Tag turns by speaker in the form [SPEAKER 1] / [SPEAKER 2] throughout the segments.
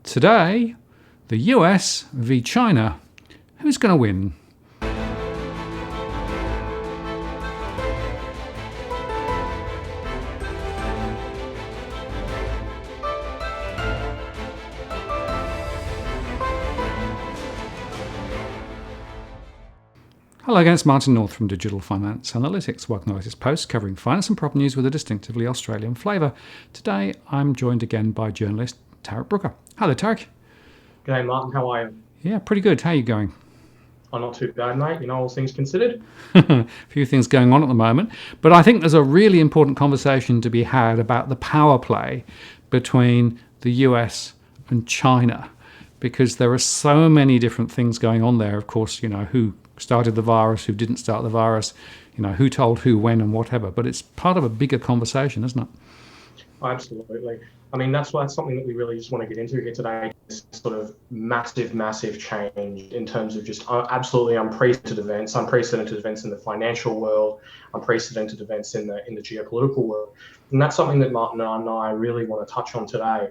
[SPEAKER 1] Today, the US v China. Who's going to win? Hello again, it's Martin North from Digital Finance Analytics. Welcome to this post covering finance and property news with a distinctively Australian flavour. Today, I'm joined again by journalist Tarric Brooker. Hello, Tarric.
[SPEAKER 2] G'day, Martin. How are you?
[SPEAKER 1] Yeah, pretty good. How are you going?
[SPEAKER 2] I'm not too bad, mate. You know, all things considered.
[SPEAKER 1] A few things going on at the moment. But I think there's a really important conversation to be had about the power play between the US and China, because there are so many different things going on there. Of course, you know, who started the virus, who didn't start the virus, you know, who told who, when, and whatever. But it's part of a bigger conversation, isn't it?
[SPEAKER 2] Absolutely. I mean, that's something that we really just want to get into here today. This sort of massive change in terms of just absolutely unprecedented events in the financial world, unprecedented events in the geopolitical world. And that's something that Martin and I really want to touch on today.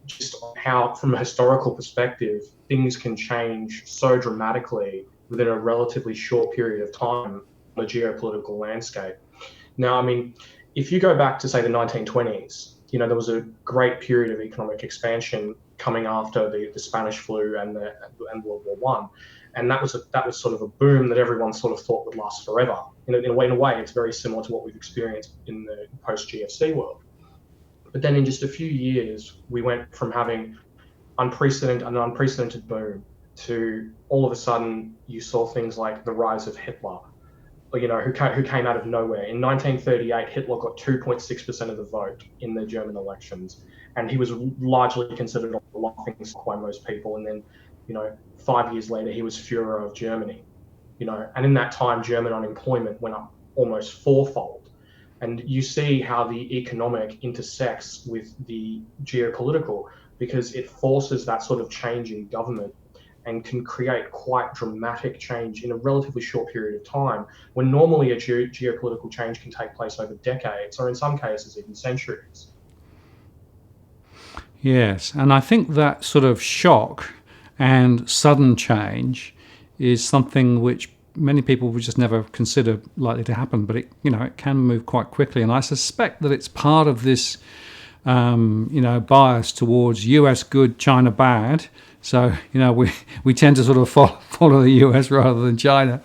[SPEAKER 2] Just how, from a historical perspective, things can change so dramatically within a relatively short period of time on the geopolitical landscape. Now, I mean, if you go back to, say, the 1920s, you know, there was a great period of economic expansion coming after the Spanish flu and World War One, and that was sort of a boom that everyone sort of thought would last forever. In a way, it's very similar to what we've experienced in the post-GFC world. But then in just a few years, we went from having an unprecedented boom to all of a sudden you saw things like the rise of Hitler, you know, who came out of nowhere. In 1938, Hitler got 2.6% of the vote in the German elections, and he was largely considered a laughing stock by most people. And then, you know, 5 years later, he was Führer of Germany, you know, and in that time, German unemployment went up almost fourfold. And you see how the economic intersects with the geopolitical, because it forces that sort of change in government and can create quite dramatic change in a relatively short period of time, when normally a geopolitical change can take place over decades, or in some cases even centuries.
[SPEAKER 1] Yes, and I think that sort of shock and sudden change is something which many people would just never consider likely to happen, but it can move quite quickly. And I suspect that it's part of this bias towards US good, China bad. So, we tend to sort of follow the US rather than China.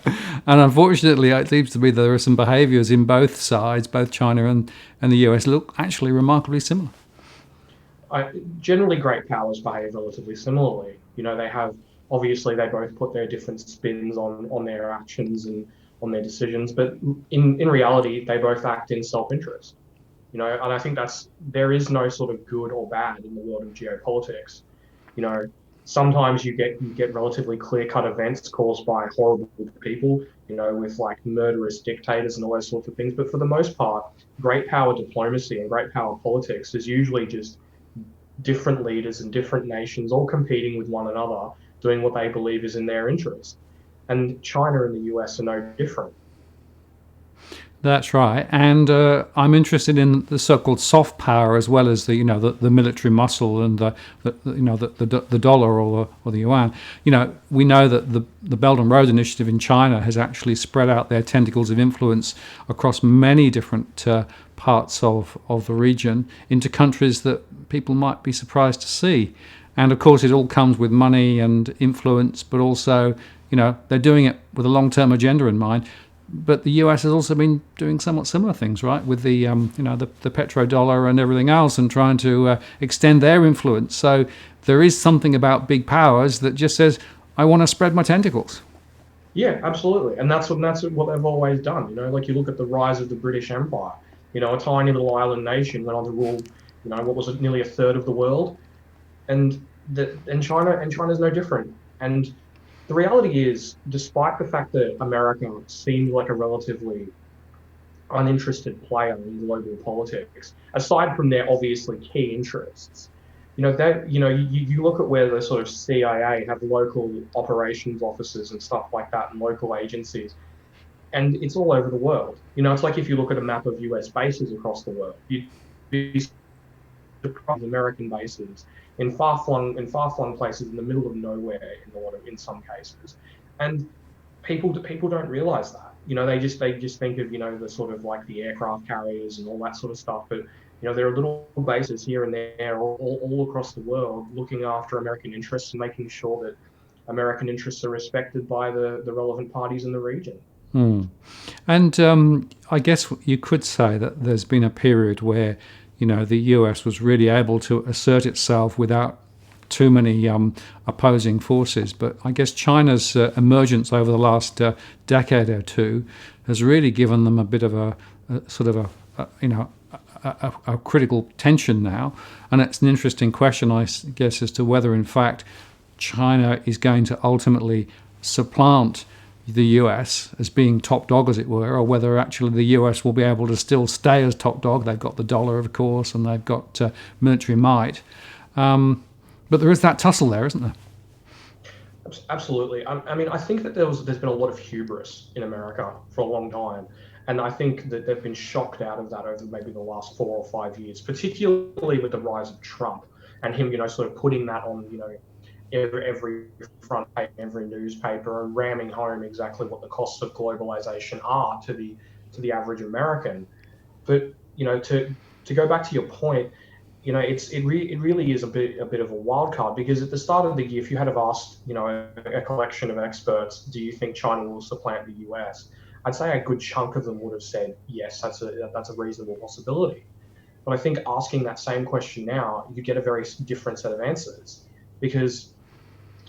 [SPEAKER 1] And unfortunately, it seems to be there are some behaviours in both sides, both China and the US, look actually remarkably similar.
[SPEAKER 2] Generally, great powers behave relatively similarly. You know, obviously they both put their different spins on their actions and on their decisions, but in reality, they both act in self-interest. You know, and I think there is no sort of good or bad in the world of geopolitics. You know, sometimes you get relatively clear-cut events caused by horrible people, you know, with like murderous dictators and all those sorts of things. But for the most part, great power diplomacy and great power politics is usually just different leaders and different nations all competing with one another, doing what they believe is in their interest. And China and the US are no different.
[SPEAKER 1] That's right, and I'm interested in the so-called soft power as well as the military muscle and the dollar or the yuan. You know, we know that the Belt and Road Initiative in China has actually spread out their tentacles of influence across many different parts of the region into countries that people might be surprised to see. And of course, it all comes with money and influence, but also, they're doing it with a long-term agenda in mind. But the US has also been doing somewhat similar things, right, with the petrodollar and everything else, and trying to extend their influence. So there is something about big powers that just says, I want to spread my tentacles.
[SPEAKER 2] Yeah, absolutely, and that's what they've always done. You know, like you look at the rise of the British Empire. You know, a tiny little island nation went on to rule, you know, what was it, nearly a third of the world, and China's no different. And the reality is, despite the fact that America seemed like a relatively uninterested player in global politics, aside from their obviously key interests, you look at where the sort of CIA have local operations offices and stuff like that, and local agencies, and it's all over the world. You know, it's like if you look at a map of US bases across the world, you'd be American bases in far-flung places in the middle of nowhere in some cases, and people don't realize that. They just think of the sort of like the aircraft carriers and all that sort of stuff, but there are little bases here and there all across the world looking after American interests and making sure that American interests are respected by the relevant parties in the region.
[SPEAKER 1] And I guess you could say that there's been a period where, the US was really able to assert itself without too many opposing forces. But I guess China's emergence over the last decade or two has really given them a bit of a sort of a critical tension now. And it's an interesting question, I guess, as to whether, in fact, China is going to ultimately supplant the US as being top dog, as it were, or whether actually the US will be able to still stay as top dog. They've got the dollar, of course, and they've got military might. But there is that tussle there, isn't there?
[SPEAKER 2] Absolutely. I mean, I think that there's been a lot of hubris in America for a long time, and I think that they've been shocked out of that over maybe the last 4 or 5 years, particularly with the rise of Trump and him, sort of putting that on, every front page, every newspaper, and ramming home exactly what the costs of globalization are to the average American. But to go back to your point, it really is a bit of a wild card, because at the start of the year, if you had have asked a collection of experts, do you think China will supplant the US? I'd say a good chunk of them would have said yes, that's a reasonable possibility. But I think asking that same question now, you get a very different set of answers, because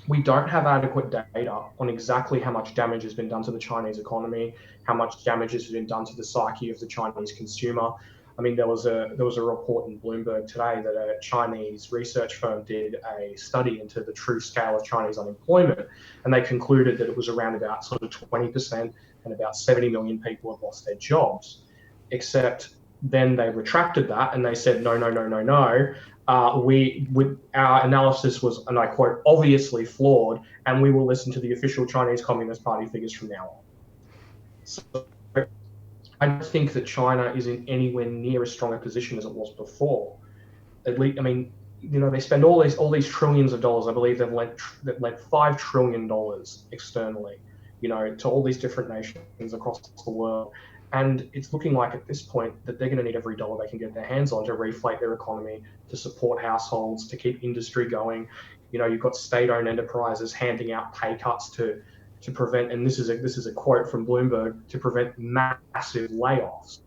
[SPEAKER 2] we don't have adequate data on exactly how much damage has been done to the Chinese economy, how much damage has been done to the psyche of the Chinese consumer. I mean, there was a report in Bloomberg today that a Chinese research firm did a study into the true scale of Chinese unemployment, and they concluded that it was around about sort of 20%, and about 70 million people have lost their jobs. Except then they retracted that and they said, no, no, no, no, no. Our analysis was, and I quote, obviously flawed, and we will listen to the official Chinese Communist Party figures from now on. So I don't think that China is in anywhere near as strong a position as it was before. At least, I mean, they spend all these trillions of dollars. I believe they've lent $5 trillion externally, to all these different nations across the world. And it's looking like at this point that they're going to need every dollar they can get their hands on to reflate their economy, to support households, to keep industry going. You've got state-owned enterprises handing out pay cuts to prevent, and this is a quote from Bloomberg, to prevent massive layoffs.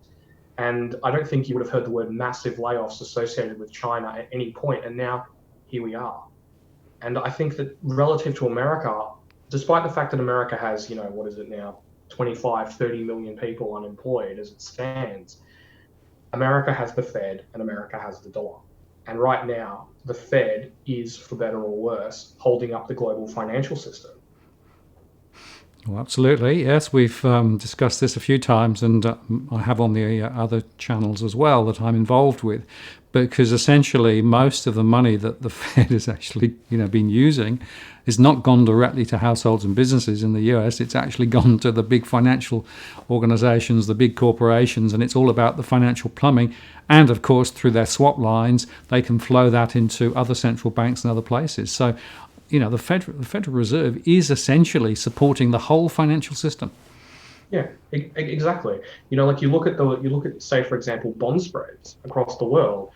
[SPEAKER 2] And I don't think you would have heard the word massive layoffs associated with China at any point, and now here we are. And I think that relative to America, despite the fact that America has, what is it now, 25, 30 million people unemployed as it stands, America has the Fed and America has the dollar. And right now, the Fed is, for better or worse, holding up the global financial system.
[SPEAKER 1] Well, absolutely. Yes, we've discussed this a few times, and I have on the other channels as well that I'm involved with, because essentially most of the money that the Fed has actually, been using is not gone directly to households and businesses in the US. It's actually gone to the big financial organizations, the big corporations, and it's all about the financial plumbing. And of course, through their swap lines, they can flow that into other central banks and other places. So the Federal Reserve is essentially supporting the whole financial system.
[SPEAKER 2] Yeah, exactly. Like you look at, say, for example, bond spreads across the world.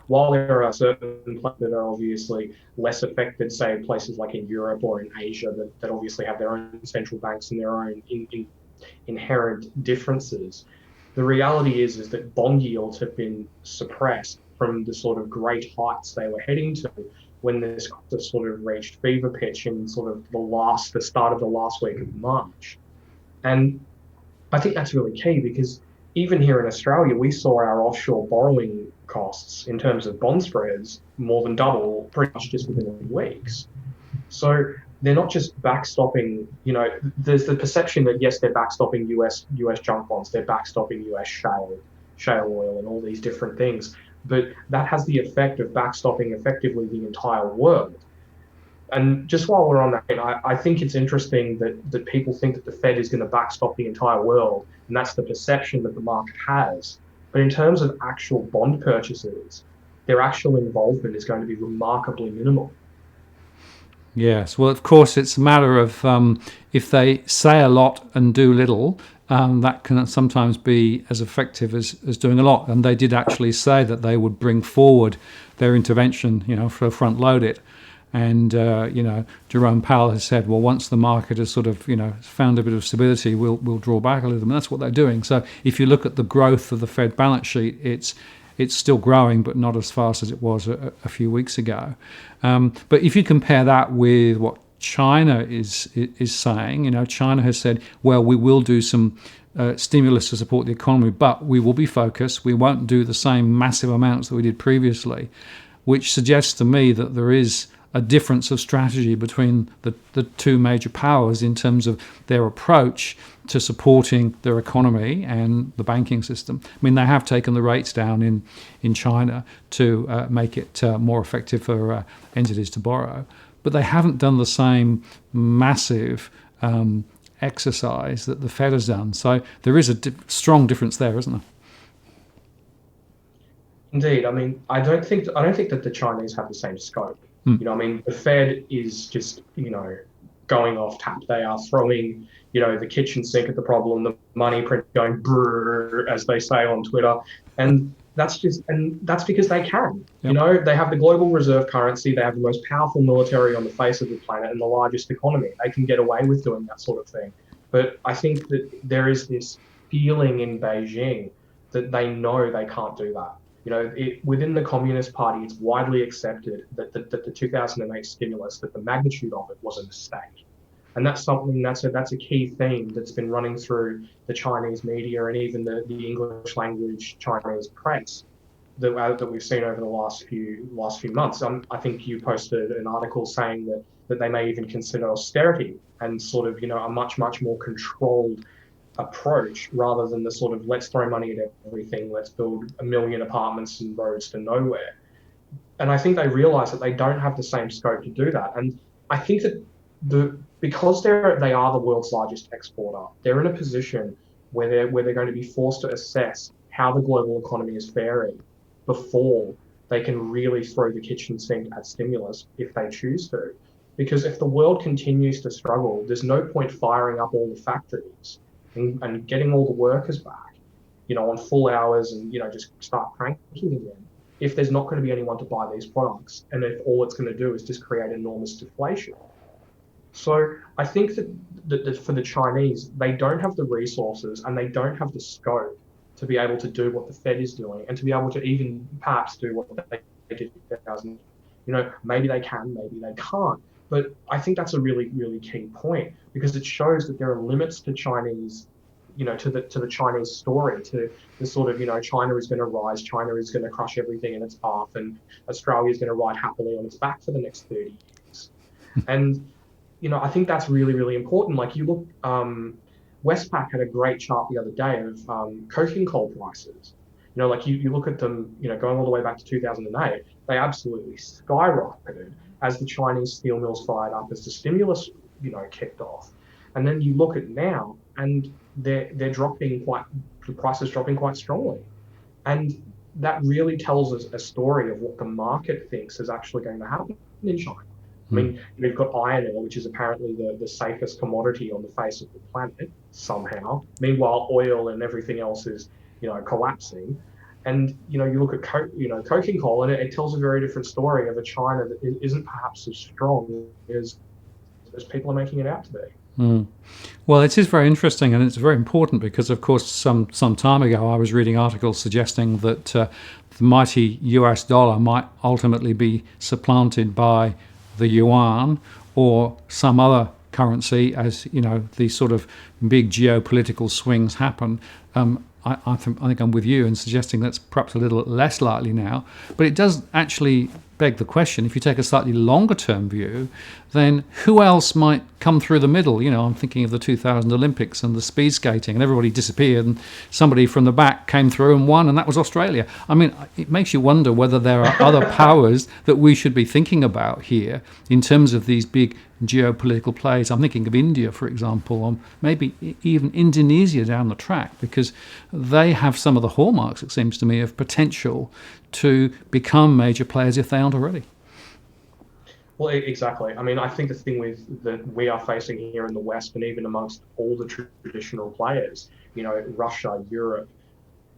[SPEAKER 2] While there are certain places that are obviously less affected, say places like in Europe or in Asia, that obviously have their own central banks and their own inherent differences. The reality is that bond yields have been suppressed from the sort of great heights they were heading to when this sort of reached fever pitch in sort of the start of the last week of March. And I think that's really key, because even here in Australia, we saw our offshore borrowing costs in terms of bond spreads more than double pretty much just within a few weeks. So they're not just backstopping, there's the perception that yes, they're backstopping US junk bonds, they're backstopping US shale oil and all these different things. But that has the effect of backstopping effectively the entire world. And just while we're on that, I think it's interesting that people think that the Fed is going to backstop the entire world, and that's the perception that the market has. But in terms of actual bond purchases, their actual involvement is going to be remarkably minimal.
[SPEAKER 1] Yes, well, of course, it's a matter of if they say a lot and do little, that can sometimes be as effective as doing a lot. And they did actually say that they would bring forward their intervention, for front load it. And, Jerome Powell has said, well, once the market has sort of, found a bit of stability, we'll draw back a little. And that's what they're doing. So if you look at the growth of the Fed balance sheet, it's still growing, but not as fast as it was a few weeks ago. But if you compare that with what China is saying, China has said, well, we will do some stimulus to support the economy, but we will be focused. We won't do the same massive amounts that we did previously, which suggests to me that there is a difference of strategy between the two major powers in terms of their approach to supporting their economy and the banking system. I mean, they have taken the rates down in China to make it more effective for entities to borrow, but they haven't done the same massive exercise that the Fed has done. So there is a strong difference there, isn't there?
[SPEAKER 2] Indeed, I mean, I don't think that the Chinese have the same scope. I mean, the Fed is just, going off tap. They are throwing, the kitchen sink at the problem, the money print going brrr, as they say on Twitter, and that's because they can. Yep. They have the global reserve currency, they have the most powerful military on the face of the planet, and the largest economy. They can get away with doing that sort of thing. But I think that there is this feeling in Beijing that they know they can't do that. Within the Communist Party, it's widely accepted that the 2008 stimulus, that the magnitude of it was a mistake. And that's something that's a key theme that's been running through the Chinese media and even the English language Chinese press that we've seen over the last few months. I think you posted an article saying that they may even consider austerity and sort of, a much more controlled approach rather than the sort of let's throw money at everything, let's build 1 million apartments and roads to nowhere. And I think they realize that they don't have the same scope to do that. And I think that because they are the world's largest exporter, they're in a position where they're going to be forced to assess how the global economy is faring before they can really throw the kitchen sink at stimulus if they choose to. Because if the world continues to struggle, there's no point firing up all the factories and getting all the workers back, on full hours and, just start cranking again, if there's not going to be anyone to buy these products, and if all it's going to do is just create enormous deflation. So I think that for the Chinese, they don't have the resources and they don't have the scope to be able to do what the Fed is doing and to be able to even perhaps do what they did in 2000. Maybe they can, maybe they can't. But I think that's a really, really key point because it shows that there are limits to Chinese, to the Chinese story, to the sort of, China is going to rise, China is going to crush everything in its path, and Australia is going to ride happily on its back for the next 30 years. And, I think that's really, really important. Like you look, Westpac had a great chart the other day of coking coal prices. Like you look at them, going all the way back to 2008, they absolutely skyrocketed as the Chinese steel mills fired up, as the stimulus, kicked off. And then you look at now, and the price is dropping quite strongly. And that really tells us a story of what the market thinks is actually going to happen in China. I mean, we've got iron ore, which is apparently the safest commodity on the face of the planet somehow. Meanwhile, oil and everything else is, collapsing. And, you look at coking coal, and it tells a very different story of a China that isn't perhaps as strong as people are making it out to be.
[SPEAKER 1] Well, it is very interesting, and it's very important because, of course, some time ago I was reading articles suggesting that the mighty US dollar might ultimately be supplanted by the yuan or some other currency as, these sort of big geopolitical swings happen. I think I'm with you in suggesting that's perhaps a little less likely now. But it does actually beg the question, if you take a slightly longer term view, then who else might come through the middle. I'm thinking of the 2000 Olympics and the speed skating, and everybody disappeared, and somebody from the back came through and won, and that was Australia. I mean, it makes you wonder whether there are other powers that we should be thinking about here in terms of these big geopolitical plays. I'm thinking of India, for example, or maybe even Indonesia down the track, because they have some of the hallmarks, it seems to me, of potential to become major players if they aren't already.
[SPEAKER 2] Well, exactly. I mean, I think the thing that we are facing here in the West, and even amongst all the traditional players, Russia, Europe,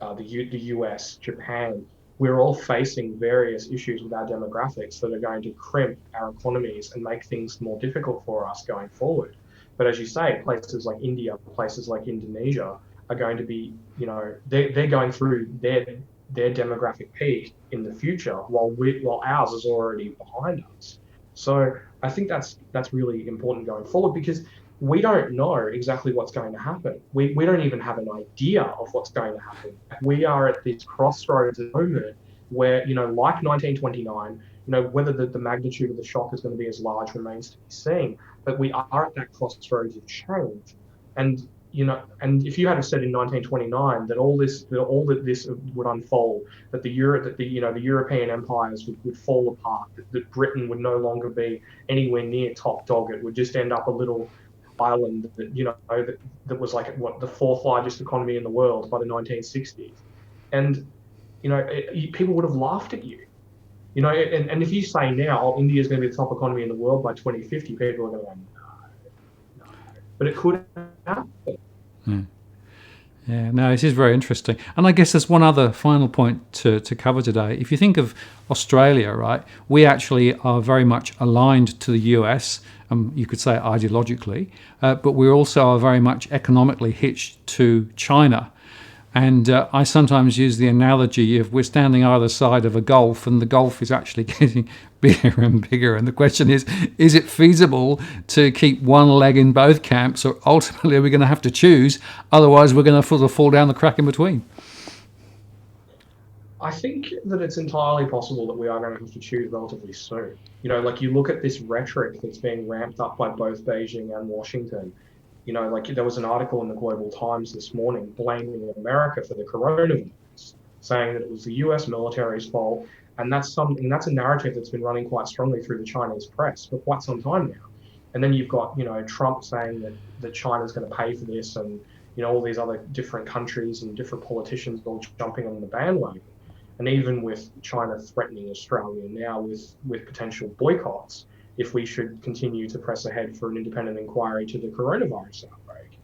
[SPEAKER 2] the US, Japan, we're all facing various issues with our demographics that are going to crimp our economies and make things more difficult for us going forward. But as you say, places like India, places like Indonesia are going to be, they're going through their demographic peak in the future, while ours is already behind us. So I think that's really important going forward, because we don't know exactly what's going to happen. We don't even have an idea of what's going to happen. We are at this crossroads at the moment where, like 1929, whether the magnitude of the shock is going to be as large remains to be seen. But we are at that crossroads of change. And and if you had said in 1929 that this would unfold, that the European empires would fall apart, that Britain would no longer be anywhere near top dog, it would just end up a little island that was like the fourth largest economy in the world by the 1960s, and people would have laughed at you. And if you say now, oh, India is going to be the top economy in the world by 2050, people are going to go, no, no. But it could happen.
[SPEAKER 1] Yeah. Yeah, no, this is very interesting. And I guess there's one other final point to cover today. If you think of Australia, right, we actually are very much aligned to the US, you could say ideologically, but we also are very much economically hitched to China. And I sometimes use the analogy of we're standing either side of a gulf, and the gulf is actually getting bigger and bigger. And the question is it feasible to keep one leg in both camps, or ultimately are we going to have to choose? Otherwise, we're going to sort of fall down the crack in between.
[SPEAKER 2] I think that it's entirely possible that we are going to have to choose relatively soon. Like you look at this rhetoric that's being ramped up by both Beijing and Washington. Like there was an article in the Global Times this morning blaming America for the coronavirus, saying that it was the US military's fault. And that's a narrative that's been running quite strongly through the Chinese press for quite some time now. And then you've got, Trump saying that China's going to pay for this, and, all these other different countries and different politicians all jumping on the bandwagon. And even with China threatening Australia now with potential boycotts, if we should continue to press ahead for an independent inquiry to the coronavirus outbreak.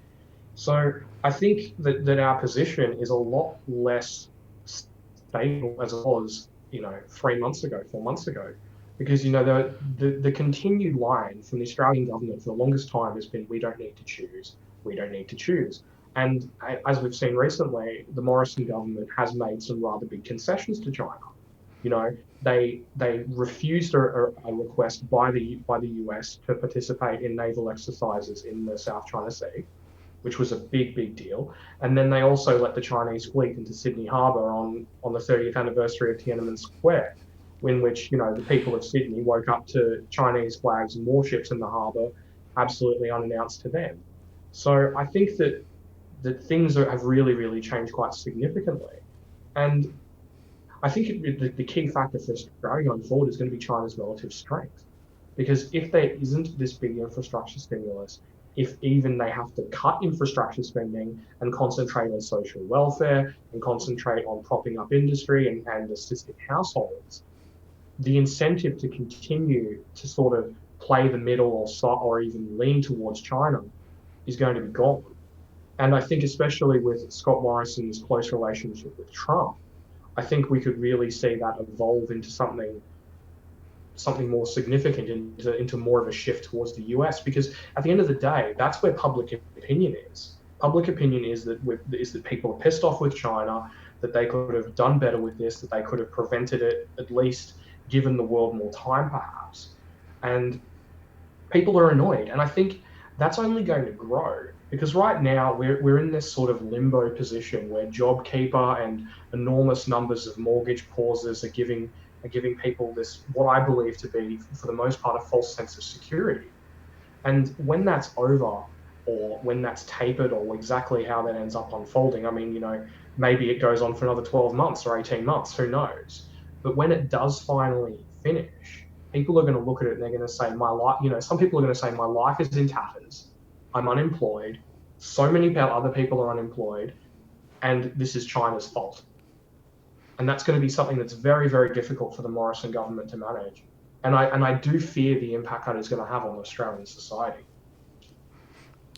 [SPEAKER 2] So I think that our position is a lot less stable as it was, 3 months ago, 4 months ago, because, the continued line from the Australian government for the longest time has been, we don't need to choose, we don't need to choose. And as we've seen recently, the Morrison government has made some rather big concessions to China. They refused a request by the US to participate in naval exercises in the South China Sea, which was a big deal. And then they also let the Chinese fleet into Sydney Harbour on the 30th anniversary of Tiananmen Square, in which the people of Sydney woke up to Chinese flags and warships in the harbour, absolutely unannounced to them. So I think that things have really changed quite significantly. And I think the key factor for Australia going forward is going to be China's relative strength. Because if there isn't this big infrastructure stimulus, if even they have to cut infrastructure spending and concentrate on social welfare and concentrate on propping up industry and assisting households, the incentive to continue to sort of play the middle or even lean towards China is going to be gone. And I think especially with Scott Morrison's close relationship with Trump, I think we could really see that evolve into something more significant, into more of a shift towards the US. Because at the end of the day, that's where public opinion is. Public opinion is that people are pissed off with China, that they could have done better with this, that they could have prevented it, at least given the world more time, perhaps. And people are annoyed. And I think that's only going to grow, because right now we're in this sort of limbo position where JobKeeper and enormous numbers of mortgage pauses are giving people this, what I believe to be, for the most part, a false sense of security. And when that's over, or when that's tapered, or exactly how that ends up unfolding, I mean, maybe it goes on for another 12 months or 18 months, who knows? But when it does finally finish, people are going to look at it and they're going to say, my life, some people are going to say, my life is in tatters. I'm unemployed. So many other people are unemployed. And this is China's fault. And that's going to be something that's very, very difficult for the Morrison government to manage. And I do fear the impact that is going to have on Australian society.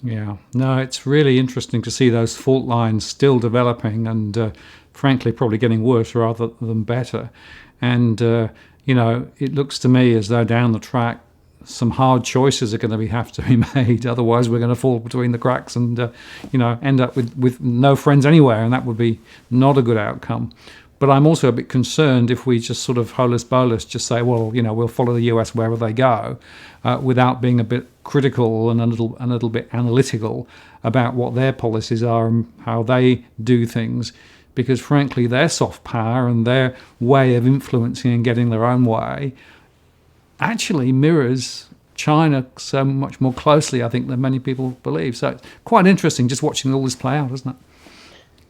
[SPEAKER 1] Yeah, no, it's really interesting to see those fault lines still developing and, frankly, probably getting worse rather than better. And, it looks to me as though down the track, some hard choices are going to have to be made. Otherwise, we're going to fall between the cracks and, end up with no friends anywhere. And that would be not a good outcome. But I'm also a bit concerned if we just sort of holus bolus just say, well, we'll follow the US wherever they go, without being a bit critical and a little bit analytical about what their policies are and how they do things. Because frankly, their soft power and their way of influencing and getting their own way actually mirrors China so much more closely, I think, than many people believe. So it's quite interesting just watching all this play out, isn't it?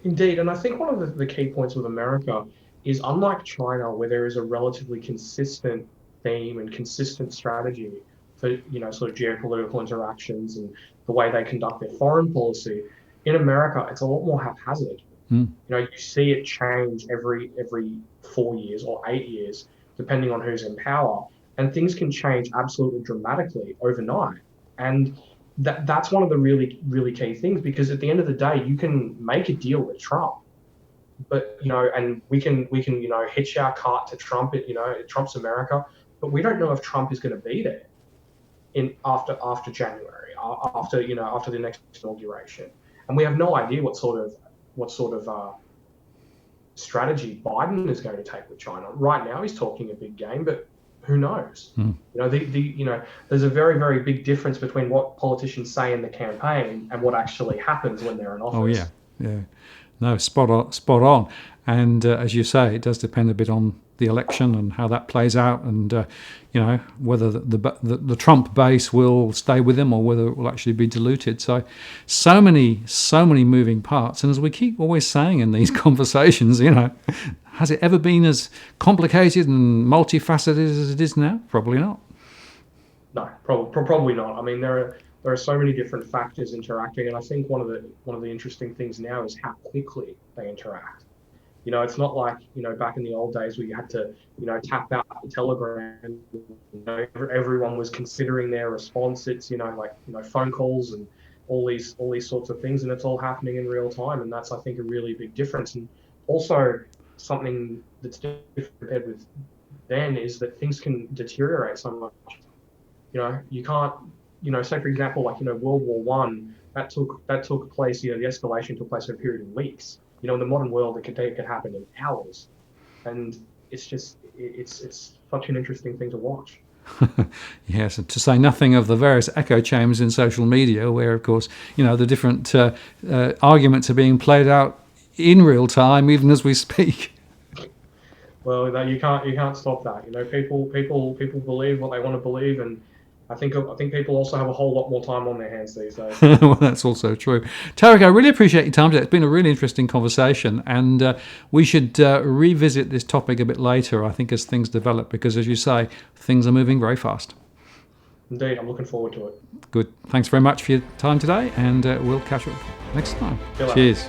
[SPEAKER 2] Indeed, and I think one of the key points with America is, unlike China, where there is a relatively consistent theme and consistent strategy for sort of geopolitical interactions and the way they conduct their foreign policy. In America, it's a lot more haphazard. You see it change every 4 years or 8 years, depending on who's in power, and things can change absolutely dramatically overnight. And that's one of the really, really key things, because at the end of the day, you can make a deal with Trump, but and we can hitch our cart to Trump. Trump's America, but we don't know if Trump is going to be there after January, after the next inauguration, and we have no idea what sort of strategy Biden is going to take with China. Right now, he's talking a big game, but who knows? There's a very, very big difference between what politicians say in the campaign and what actually happens when they're in office.
[SPEAKER 1] Oh yeah. No, spot on. And as you say, it does depend a bit on the election and how that plays out, and whether the Trump base will stay with him or whether it will actually be diluted. So many moving parts. And as we keep always saying in these conversations, has it ever been as complicated and multifaceted as it is now? Probably not.
[SPEAKER 2] No, probably not. I mean, there are so many different factors interacting, and I think one of the interesting things now is how quickly they interact. It's not like back in the old days where you had to tap out the telegram. Everyone was considering their response. It's phone calls and all these sorts of things, and it's all happening in real time, and that's, I think, a really big difference. And also something that's different compared with then is that things can deteriorate so much. You can't, say for example, World War One, that took place, the escalation took place in a period of weeks. In the modern world, it could happen in hours, and it's such an interesting thing to watch.
[SPEAKER 1] Yes, and to say nothing of the various echo chambers in social media, where, of course, the different arguments are being played out in real time, even as we speak.
[SPEAKER 2] Well, you can't stop that. People believe what they want to believe, and I think people also have a whole lot more time on their hands these days.
[SPEAKER 1] Well, that's also true. Tarric, I really appreciate your time today. It's been a really interesting conversation, and we should revisit this topic a bit later, I think, as things develop, because, as you say, things are moving very fast.
[SPEAKER 2] Indeed, I'm looking forward to it.
[SPEAKER 1] Good. Thanks very much for your time today, and we'll catch up next time. Cheers.